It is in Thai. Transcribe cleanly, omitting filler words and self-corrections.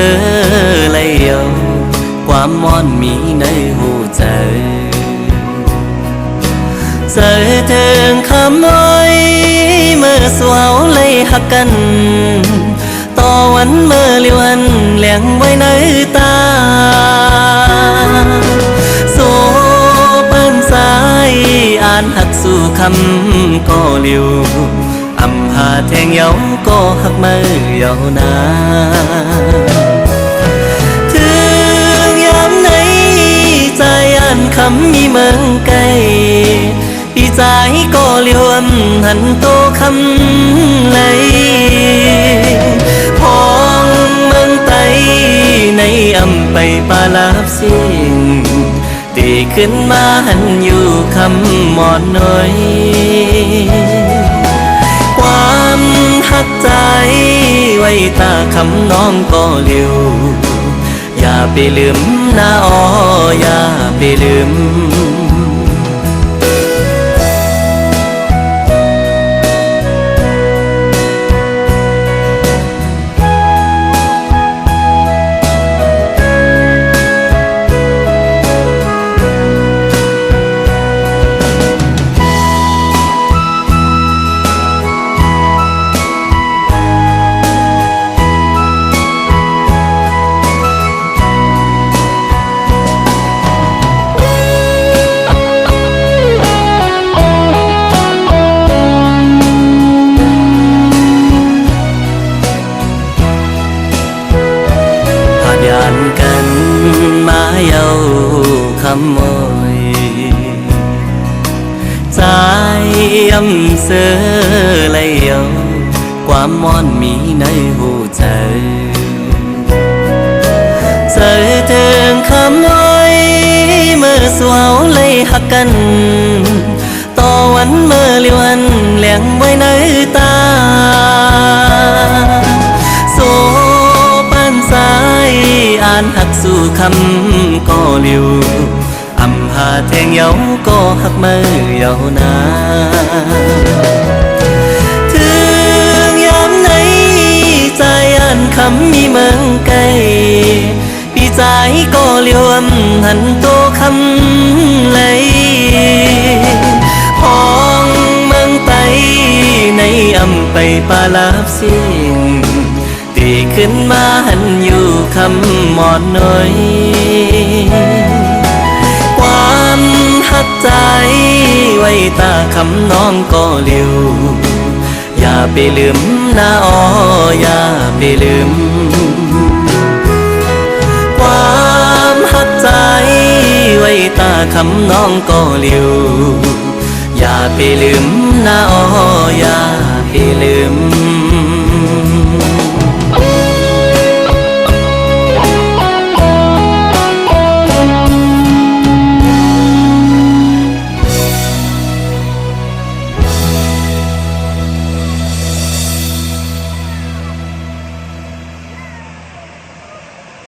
อเลยความมอนมีในหูใจเจอถึงคำน้อยเมื่อสวาวเลยหักกันต่อวันเมื่อเลียวอันเลี้ยงไว้ในตาโซบ้านสายอ่านหักสู่คำก็เลียวอำหาแทงเยาก็หักมือยาวนานถึงยามไหนใจอ่านคำมีเมืองไกลพี่ใจก็เลี้ยวหันโตคำเลยพองเมืองไตในอำไปปาลาบสิ่งตีขึ้นมาหันอยู่คำหมอนน้อยความหักใจไว้ตาคำน้องก็เลี้ยวอย่าไปลืมนะอ๋ออย่าไปลืมยานกันมาเยาคำมอยใจอำเสอเลยความมอนมีในหูใจเจอถึงคำน้อยเมื่อสวาวเลยหักกันต่อวันเมื่อเลียวอันเลี้ยงไว้ในตาโซสายอ่านหักสู่คำก็เลียวอำหาแทงเยาก็หักมือยาวนานถึงยามไหนใจอ่านคำมีเมืองไกลพี่ใจก็เลียวหันโตคำเลยพองเมืองไตในอำไปปาลาบสิ่งตีขึ้นมาหันอยู่คำหมอนน้อยความหักใจไว้ตาคำน้องก็เลียวอย่าไปลืมนะอ๋ออย่าไปลืมความหักใจไว้ตาคำน้องก็เลียวอย่าไปลืมนะอ๋ออย่าไปลืม